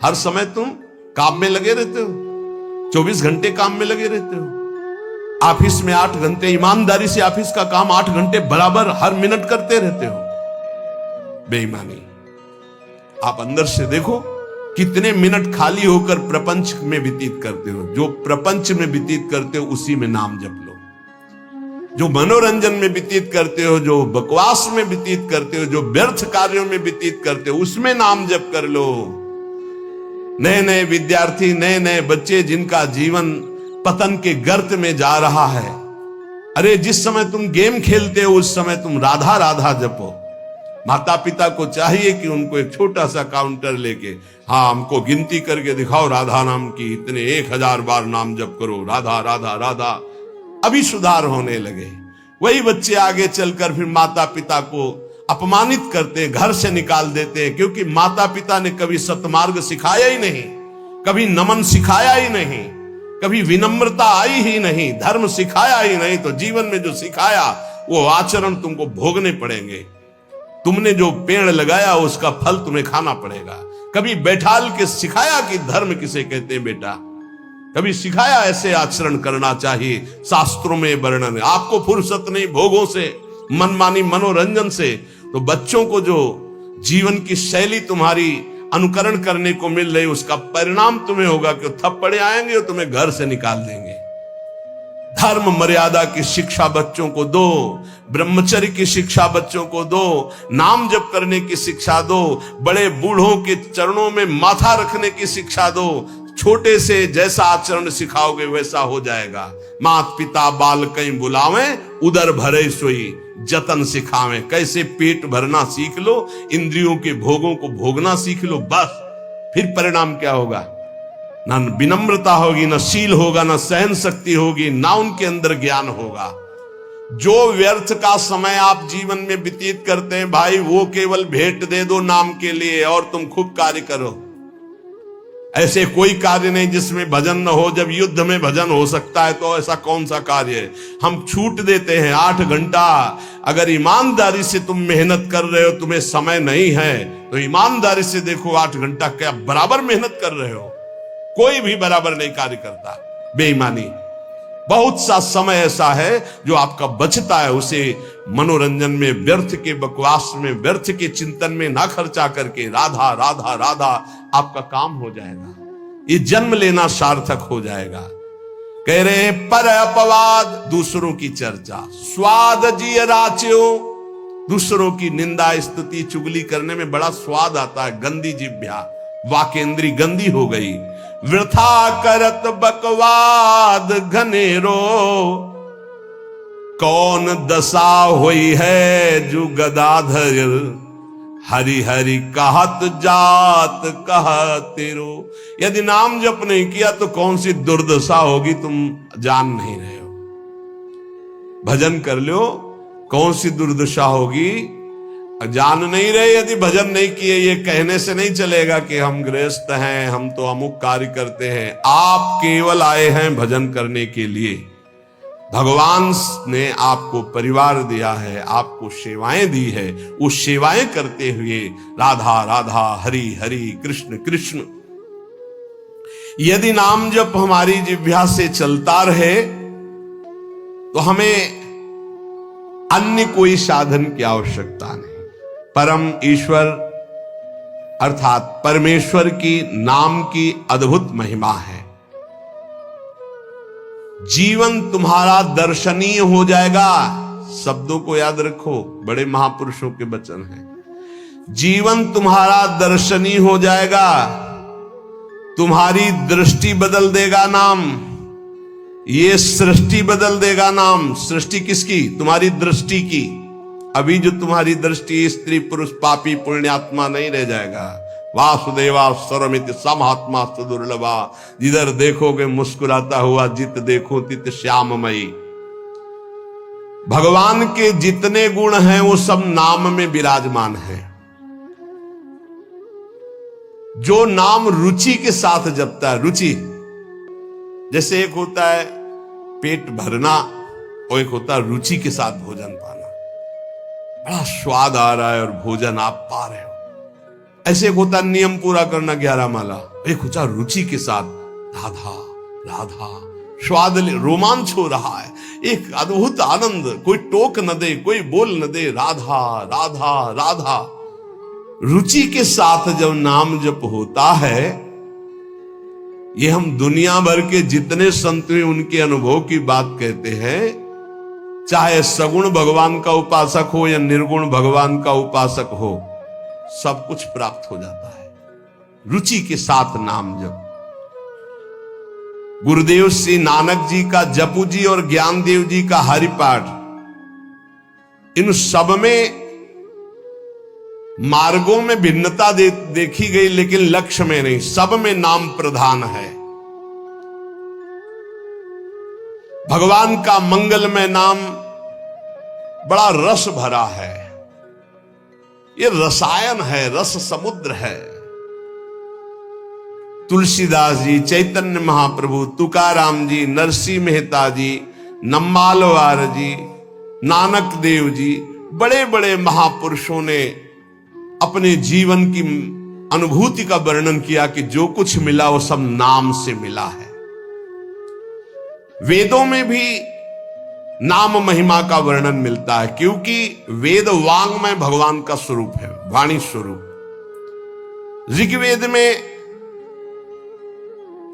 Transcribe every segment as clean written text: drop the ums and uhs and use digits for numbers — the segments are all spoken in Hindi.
हर समय तुम काम में लगे रहते हो, 24 घंटे काम में लगे रहते हो। ऑफिस में 8 घंटे ईमानदारी से ऑफिस का काम 8 घंटे बराबर हर मिनट करते रहते हो। बेईमानी। आप अंदर से देखो कितने मिनट खाली होकर प्रपंच में व्यतीत करते हो। जो प्रपंच में व्यतीत करते हो उसी में नाम जप लो। जो मनोरंजन में व्यतीत करते हो, जो बकवास में व्यतीत करते हो, जो व्यर्थ कार्यों में व्यतीत करते हो, उसमें नाम जप कर लो। नए नए विद्यार्थी, नए नए बच्चे जिनका जीवन पतन के गर्त में जा रहा है, अरे जिस समय तुम गेम खेलते हो उस समय तुम राधा राधा जपो। माता पिता को चाहिए कि उनको एक छोटा सा काउंटर लेके, हाँ हमको गिनती करके दिखाओ राधा नाम की, इतने 1000 बार नाम जप करो, राधा राधा राधा। अभी सुधार होने लगे। वही बच्चे आगे चलकर फिर माता पिता को अपमानित करते, घर से निकाल देते, क्योंकि माता पिता ने कभी सत्मार्ग सिखाया ही नहीं, कभी नमन सिखाया ही नहीं, कभी विनम्रता आई ही नहीं, धर्म सिखाया ही नहीं। तो जीवन में जो सिखाया वो आचरण तुमको भोगने पड़ेंगे। तुमने जो पेड़ लगाया उसका फल तुम्हें खाना पड़ेगा। कभी बैठाल के सिखाया कि धर्म किसे कहते हैं बेटा, कभी सिखाया ऐसे आचरण करना चाहिए। शास्त्रों में वर्णन है। आपको फुर्सत नहीं भोगों से, मनमानी मनोरंजन से, तो बच्चों को जो जीवन की शैली तुम्हारी अनुकरण करने को मिल रही उसका परिणाम तुम्हें होगा कि थप्पड़े आएंगे और तुम्हें घर से निकाल देंगे। धर्म मर्यादा की शिक्षा बच्चों को दो, ब्रह्मचर्य की शिक्षा बच्चों को दो, नाम जप करने की शिक्षा दो, बड़े बूढ़ों के चरणों में माथा रखने की शिक्षा दो। छोटे से जैसा आचरण सिखाओगे वैसा हो जाएगा। मात पिता बाल कहीं बुलावे, उदर भरे सोई जतन सिखावे। कैसे पेट भरना सीख लो, इंद्रियों के भोगों को भोगना सीख लो, बस फिर परिणाम क्या होगा? ना विनम्रता होगी, ना शील होगा, ना सहन शक्ति होगी, ना उनके अंदर ज्ञान होगा। जो व्यर्थ का समय आप जीवन में व्यतीत करते हैं भाई, वो केवल भेंट दे दो नाम के लिए और तुम खूब कार्य करो। ऐसे कोई कार्य नहीं जिसमें भजन न हो। जब युद्ध में भजन हो सकता है तो ऐसा कौन सा कार्य है? हम छूट देते हैं 8 घंटा। अगर ईमानदारी से तुम मेहनत कर रहे हो, तुम्हें समय नहीं है तो ईमानदारी से देखो 8 घंटा क्या बराबर मेहनत कर रहे हो? कोई भी बराबर नहीं कार्य करता। बेईमानी। बहुत सा समय ऐसा है जो आपका बचता है, उसे मनोरंजन में, व्यर्थ के बकवास में, व्यर्थ के चिंतन में ना खर्चा करके राधा राधा राधा आपका काम हो जाएगा। ये जन्म लेना सार्थक हो जाएगा। कह रहे हैं पर अपवाद, दूसरों की चर्चा, स्वाद जिय राच्यो। दूसरों की निंदा स्तुति चुगली करने में बड़ा स्वाद आता है। गंदी जिह्वा, वाकेंद्री गंदी हो गई। वृथा करत बकवाद घनेरो, कौन दशा हुई है जो गदाधर। हरि हरि कहत जात कहतेरो। यदि नाम जप नहीं किया तो कौन सी दुर्दशा होगी तुम जान नहीं रहे हो। भजन कर लो, कौन सी दुर्दशा होगी जान नहीं रहे। यदि भजन नहीं किए, ये कहने से नहीं चलेगा कि हम गृहस्थ हैं, हम तो अमुक कार्य करते हैं। आप केवल आए हैं भजन करने के लिए। भगवान ने आपको परिवार दिया है, आपको सेवाएं दी है। वो सेवाएं करते हुए राधा राधा, हरि हरि, कृष्ण कृष्ण। यदि नाम जप हमारी जिह्वा से चलता रहे तो हमें अन्य कोई साधन की आवश्यकता नहीं। परम ईश्वर अर्थात परमेश्वर की नाम की अद्भुत महिमा है। जीवन तुम्हारा दर्शनीय हो जाएगा। शब्दों को याद रखो, बड़े महापुरुषों के वचन हैं। जीवन तुम्हारा दर्शनीय हो जाएगा। तुम्हारी दृष्टि बदल देगा नाम। ये सृष्टि बदल देगा नाम। सृष्टि किसकी? तुम्हारी दृष्टि की। अभी जो तुम्हारी दृष्टि स्त्री पुरुष पापी पुण्यात्मा नहीं रह जाएगा। वासुदेवा स्वरमित समात्मा सुदुर्लभा। जिधर देखोगे मुस्कुराता हुआ, जित देखो तित श्याममयी। भगवान के जितने गुण हैं वो सब नाम में विराजमान हैं। जो नाम रुचि के साथ जपता है, रुचि जैसे एक होता है पेट भरना और एक होता है रुचि के साथ भोजन पाना। बड़ा स्वाद आ रहा है और भोजन आप पा रहे हो, ऐसे एक होता नियम पूरा करना 11 माला, एक होता रुचि के साथ राधा राधा, स्वाद रोमांच हो रहा है, एक अद्भुत आनंद, कोई टोक न दे, कोई बोल न दे, राधा राधा राधा। रुचि के साथ जब नाम जप होता है, ये हम दुनिया भर के जितने संत हैं उनके अनुभव की बात कहते हैं, चाहे सगुण भगवान का उपासक हो या निर्गुण भगवान का उपासक हो, सब कुछ प्राप्त हो जाता है रुचि के साथ नाम जप। गुरुदेव श्री नानक जी का जपू जी और ज्ञानदेव जी का हरिपाठ, इन सब में मार्गों में भिन्नता देखी गई, लेकिन लक्ष्य में नहीं, सब में नाम प्रधान है। भगवान का मंगलमय नाम बड़ा रस भरा है, ये रसायन है, रस समुद्र है। तुलसीदास जी, चैतन्य महाप्रभु, तुकाराम जी, नरसिंह मेहता जी, नम्मालवार जी, नानक देव जी, बड़े बड़े महापुरुषों ने अपने जीवन की अनुभूति का वर्णन किया कि जो कुछ मिला वो सब नाम से मिला है। वेदों में भी नाम महिमा का वर्णन मिलता है, क्योंकि वेद वांग्मय भगवान का स्वरूप है, वाणी स्वरूप। ऋग्वेद में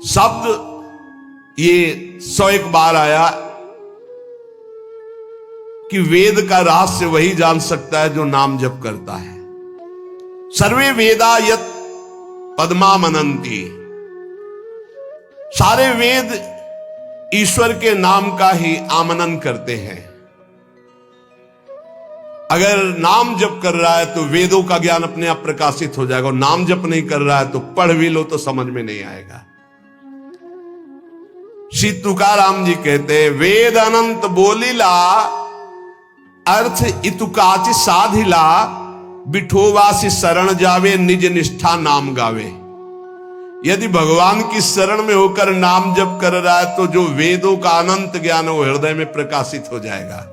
शब्द ये 101 बार आया कि वेद का रहस्य वही जान सकता है जो नाम जप करता है। सर्वे वेदा यत पद्मा मनंती, सारे वेद ईश्वर के नाम का ही आमनन करते हैं। अगर नाम जप कर रहा है तो वेदों का ज्ञान अपने आप प्रकाशित हो जाएगा, और नाम जप नहीं कर रहा है तो पढ़ भी लो तो समझ में नहीं आएगा। श्री तुकाराम जी कहते हैं, वेद अनंत बोलीला अर्थ इतुकाच साधिला, बिठोवासी शरण जावे निज निष्ठा नाम गावे। यदि भगवान की शरण में होकर नाम जप कर रहा है तो जो वेदों का अनंत ज्ञान वो हृदय में प्रकाशित हो जाएगा।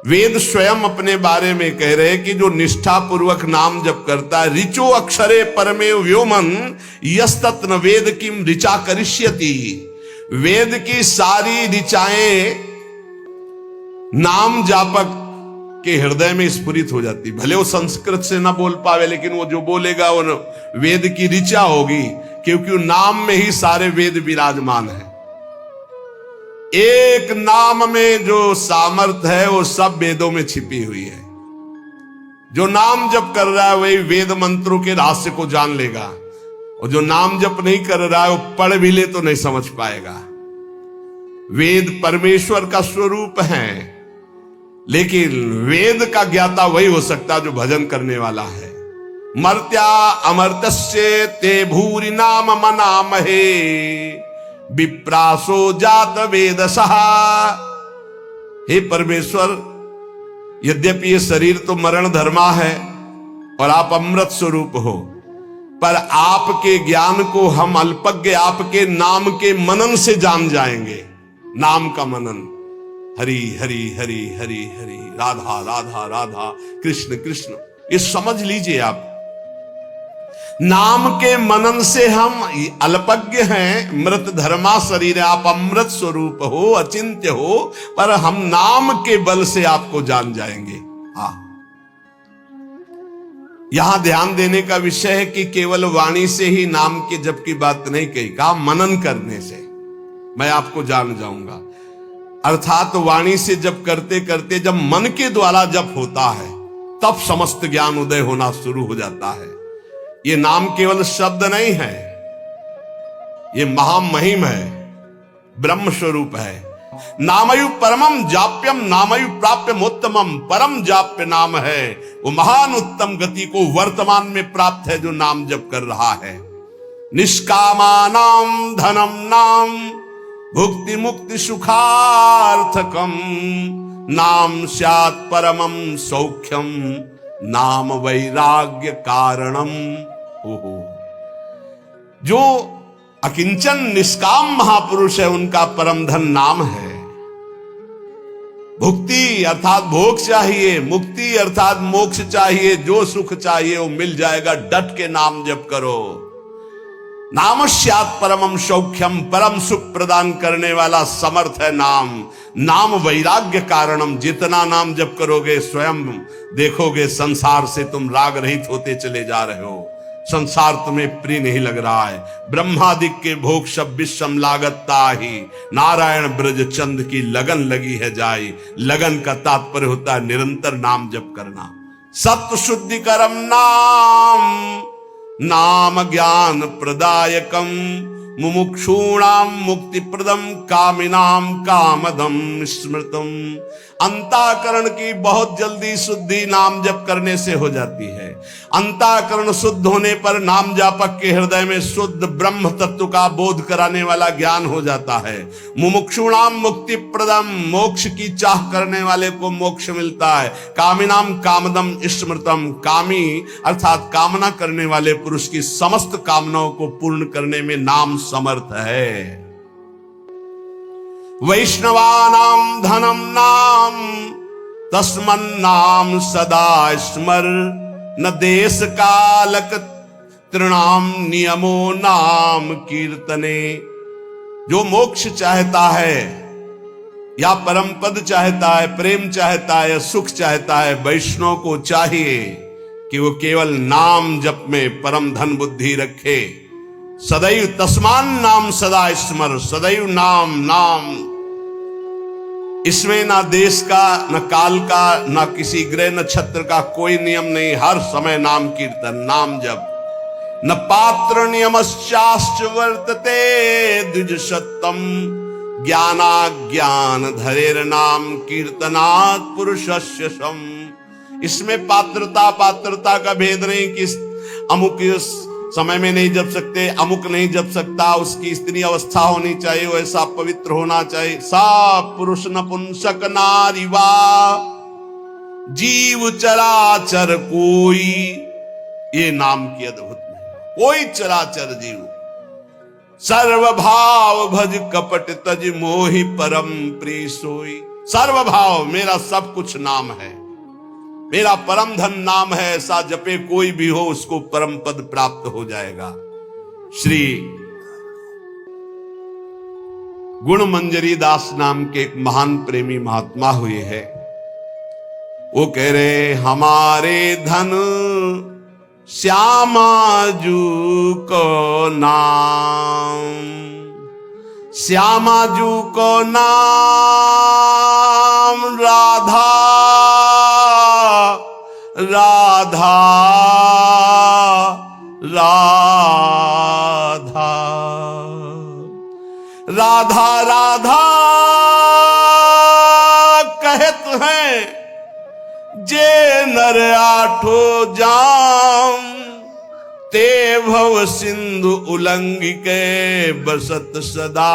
वेद स्वयं अपने बारे में कह रहे हैं कि जो निष्ठा पूर्वक नाम जप करता है, ऋचो अक्षरे परमे व्योमन यस्तत्न वेद किम ऋचा करिष्यति, वेद की सारी ऋचाएं नाम जापक के हृदय में स्फुरित हो जाती। भले वो संस्कृत से ना बोल पावे, लेकिन वो जो बोलेगा वो वेद की ऋचा होगी, क्योंकि नाम में ही सारे वेद विराजमान है। एक नाम में जो सामर्थ है वो सब वेदों में छिपी हुई है। जो नाम जप कर रहा है वही वेद मंत्रों के रहस्य को जान लेगा, और जो नाम जप नहीं कर रहा है वो पढ़ भी ले तो नहीं समझ पाएगा। वेद परमेश्वर का स्वरूप है, लेकिन वेद का ज्ञाता वही हो सकता जो भजन करने वाला है। मर्त्या अमर्त्य ते भूरि नाम मनामहे, विप्रासो जात वेदसहा। हे परमेश्वर, यद्यपि ये शरीर तो मरण धर्मा है और आप अमृत स्वरूप हो, पर आपके ज्ञान को हम अल्पज्ञ आपके नाम के मनन से जान जाएंगे। नाम का मनन, हरि हरि हरि हरि हरि, राधा राधा राधा, कृष्ण कृष्ण, ये समझ लीजिए आप। नाम के मनन से हम अल्पज्ञ हैं, मृत धर्मा शरीर है, आप अमृत स्वरूप हो, अचिंत्य हो, पर हम नाम के बल से आपको जान जाएंगे। हाँ, यहां ध्यान देने का विषय है कि केवल वाणी से ही नाम के जप की बात नहीं कही, कहा मनन करने से मैं आपको जान जाऊंगा। अर्थात वाणी से जप करते करते जब मन के द्वारा जप होता है तब समस्त ज्ञान उदय होना शुरू हो जाता है। ये नाम केवल शब्द नहीं है, ये महामहिम है, ब्रह्म स्वरूप है। नामयु परमम जाप्यम नामयु प्राप्यमोत्तमम, परम जाप्य नाम है, वो महान उत्तम गति को वर्तमान में प्राप्त है जो नाम जप कर रहा है। निष्कामानाम धनम नाम भुक्ति मुक्ति सुखार्थकम, नाम स्यात् परमम सौख्यम, नाम वैराग्य कारणम। ओहो, जो अकिंचन निष्काम महापुरुष है उनका परम धन नाम है। भुक्ति अर्थात भोग चाहिए, मुक्ति अर्थात मोक्ष चाहिए, जो सुख चाहिए वो मिल जाएगा। डट के नाम जप करो। नामस्यात् परमं सौख्यम, परम सुख प्रदान करने वाला समर्थ है नाम। नाम वैराग्य कारणम, जितना नाम जप करोगे स्वयं देखोगे संसार से तुम राग रहित होते चले जा रहे हो। संसार तुम्हें प्रिय नहीं लग रहा है। ब्रह्मादिक के भोग सब विषम लागता ही, नारायण ब्रज चंद की लगन लगी है जाई। लगन का तात्पर्य होता है निरंतर नाम जप करना। सत्य शुद्धिकरम नाम, नाम ज्ञान प्रदायकम, मुमुक्षूणाम मुक्ति प्रदम, कामिनाम कामदम स्मृतम। अंतःकरण की बहुत जल्दी शुद्धि नाम जप करने से हो जाती है। अंतःकरण शुद्ध होने पर नाम जापक के हृदय में शुद्ध ब्रह्म तत्व का बोध कराने वाला ज्ञान हो जाता है। मुमुक्षुणाम मुक्ति प्रदम, मोक्ष की चाह करने वाले को मोक्ष मिलता है। कामिनाम कामदम स्मृतम, कामी अर्थात कामना करने वाले पुरुष की समस्त कामनाओं को पूर्ण करने में नाम समर्थ है। वैष्णवानाम धनम नाम, तस्मन्नाम सदा स्मर। न देश कालक तृणाम नियमो नाम कीर्तने। जो मोक्ष चाहता है या परम पद चाहता है, प्रेम चाहता है, सुख चाहता है, वैष्णव को चाहिए कि वो केवल नाम जप में परम धन बुद्धि रखे। सदैव तस्मान नाम सदा स्मर, सदैव नाम नाम। इसमें ना देश का, न काल का, न किसी ग्रह नक्षत्र का कोई नियम नहीं। हर समय नाम कीर्तन, नाम जप। न पात्र नियमश्चाश्च वर्तते द्विज सत्तम, ज्ञानाज्ञान धरेर नाम कीर्तनात् पुरुषस्य सम। इसमें पात्रता का भेद नहीं कि अमुक समय में नहीं जप सकते, अमुक नहीं जप सकता, उसकी स्त्री अवस्था होनी चाहिए, वैसा पवित्र होना चाहिए। सा पुरुष नपुंसक नारी वा, जीव चराचर कोई, ये नाम की अद्भुत महिमा। कोई चराचर जीव सर्वभाव भज कपट तज, मोहि परम प्रिय सोई। सर्वभाव, मेरा सब कुछ नाम है, मेरा परम धन नाम है। ऐसा जपे कोई भी हो उसको परम पद प्राप्त हो जाएगा। श्री गुण मंजरी दास नाम के एक महान प्रेमी महात्मा हुए हैं। वो कह रहे, हमारे धन श्यामाजू को नाम, श्यामाजू को नाम, राधा राधा राधा राधा राधा कहत हैं जे नर आठो जाम, ते भव सिंधु उलंघि के बसत सदा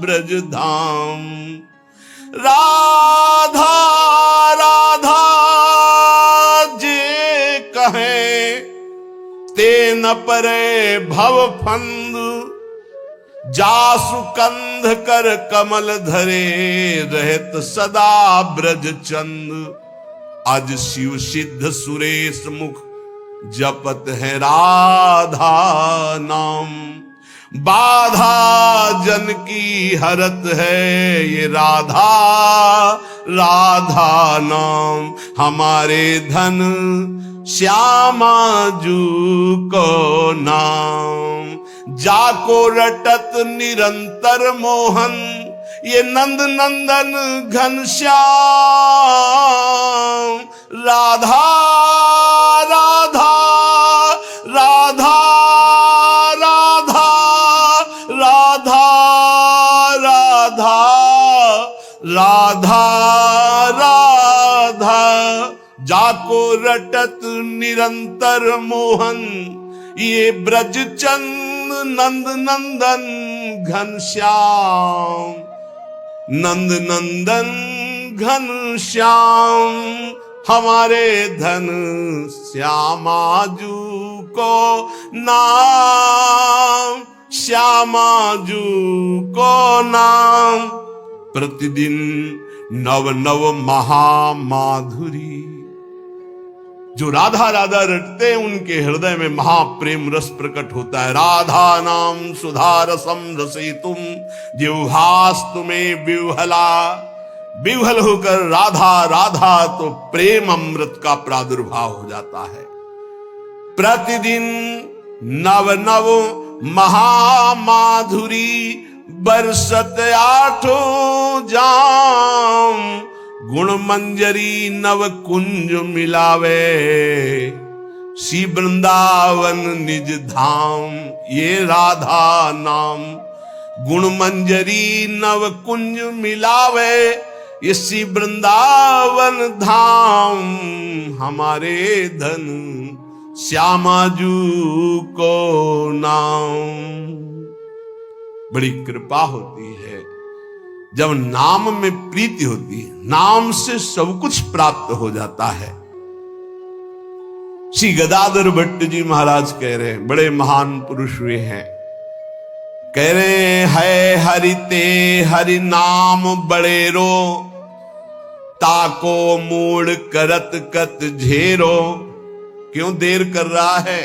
ब्रज धाम। राधा राधा जे कहे, ते न परे भव फंद, जासु कंध कर कमल धरे, रहत सदा ब्रज चंद। अज शिव सिद्ध सुरेश मुख, जपत है राधा नाम। बाधा जन की हरत है ये राधा राधा नाम। हमारे धन श्यामाजू को नाम, जाको रटत निरंतर मोहन, ये नंद नंदन घनश्याम। राधा राधा राधा राधा राधा राधा राधा राधा, जाको रटत निरंतर मोहन, ये ब्रज चंद नंद नंदन घनश्याम। नंद नंदन घनश्याम, हमारे धन श्यामाजू को नाम, श्यामाजू को नाम। प्रतिदिन नव नव महामाधुरी। जो राधा राधा रटते हैं उनके हृदय में महाप्रेम रस प्रकट होता है। राधा नाम सुधा रसम रसितुम जिह्वास्तु में विह्वला। विह्वल होकर राधा राधा तो प्रेम अमृत का प्रादुर्भाव हो जाता है। प्रतिदिन नव नव महामाधुरी बरसत आठों जाम। गुण मंजरी नव कुंज मिलावे श्री वृंदावन निज धाम। ये राधा नाम गुण मंजरी नव कुंज मिलावे ये श्री वृंदावन धाम। हमारे धन श्यामाजू को नाम। बड़ी कृपा होती है जब नाम में प्रीति होती है। नाम से सब कुछ प्राप्त हो जाता है। श्री गदाधर भट्ट जी महाराज कह रहे हैं, बड़े महान पुरुष हुए हैं, कह रहे है हरिते हरि नाम बड़ेरो ताको मूड करत कत झेरो। क्यों देर कर रहा है?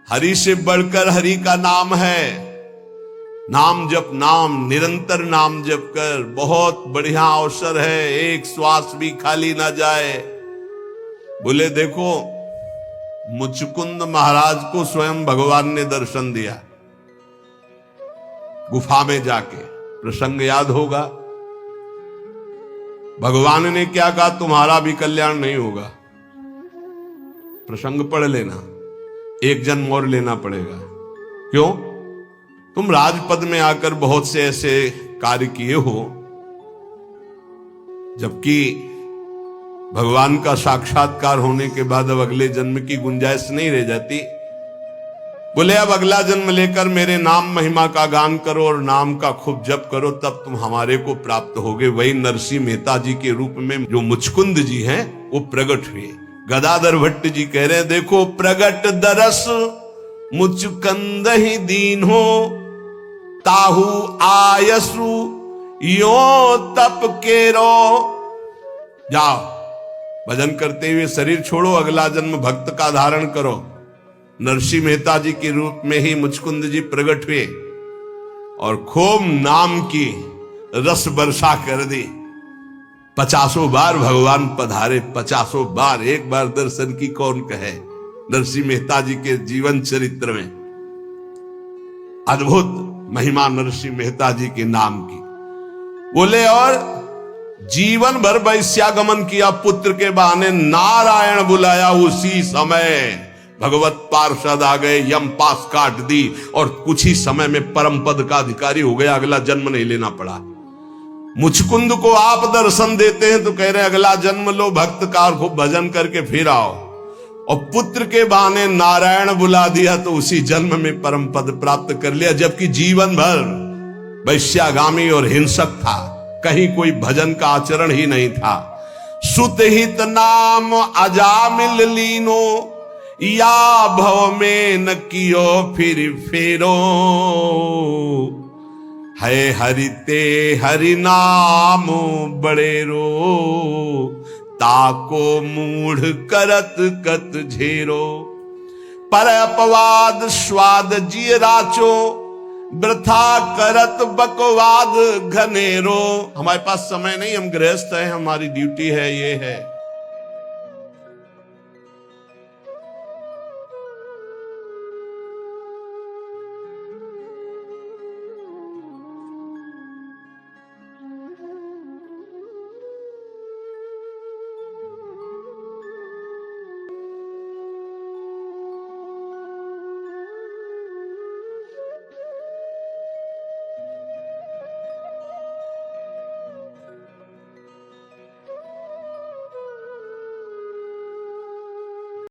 हरि से बढ़कर हरि का नाम है। नाम जप, नाम निरंतर नाम जप कर, बहुत बढ़िया अवसर है, एक श्वास भी खाली ना जाए। बोले देखो मुचकुंद महाराज को स्वयं भगवान ने दर्शन दिया गुफा में जाके, प्रसंग याद होगा। भगवान ने क्या कहा? तुम्हारा भी कल्याण नहीं होगा। प्रसंग पढ़ लेना, एक जन्म और लेना पड़ेगा। क्यों? तुम राजपद में आकर बहुत से ऐसे कार्य किए हो, जबकि भगवान का साक्षात्कार होने के बाद अब अगले जन्म की गुंजाइश नहीं रह जाती। बोले अब अगला जन्म लेकर मेरे नाम महिमा का गान करो और नाम का खूब जप करो, तब तुम हमारे को प्राप्त होगे। वही नरसिंह मेहता जी के रूप में जो मुचकुंद जी हैं वो प्रकट हुए। गदाधर भट्ट जी कह रहे हैं, देखो प्रगट दरस मुचकंद ही दीन हो ताहू आयसु यो तप केरो। जाओ भजन करते हुए शरीर छोड़ो, अगला जन्म भक्त का धारण करो। नरसिंह मेहता जी के रूप में ही मुचकुंद जी प्रकट हुए और खूब नाम की रस वर्षा कर दी। 50 बार भगवान पधारे, 50 बार। एक बार दर्शन की कौन कहे? नरसिंह मेहता जी के जीवन चरित्र में अद्भुत महिमा नरसिंह मेहता जी के नाम की। बोले और जीवन भर वैश्यागमन किया, पुत्र के बहाने नारायण बुलाया, उसी समय भगवत पार्षद आ गए, यम पास काट दी और कुछ ही समय में परम पद का अधिकारी हो गया। अगला जन्म नहीं लेना पड़ा। मुचकुंद को आप दर्शन देते हैं तो कह रहे अगला जन्म लो, भक्त का खूब भजन करके फिर आओ। और पुत्र के बहाने नारायण बुला दिया तो उसी जन्म में परम पद प्राप्त कर लिया, जबकि जीवन भर वैश्यागामी और हिंसक था, कहीं कोई भजन का आचरण ही नहीं था। सुतहित नाम अजामिल लीनो या भव में न कियो फिर फेरो। है हरिते हरि नाम बड़ेरो ताको मूढ़ करत कत झेरो। पर अपवाद स्वाद जिय राचो वृथा करत बकवाद घनेरो। हमारे पास समय नहीं, हम गृहस्थ हैं, हमारी ड्यूटी है, ये है।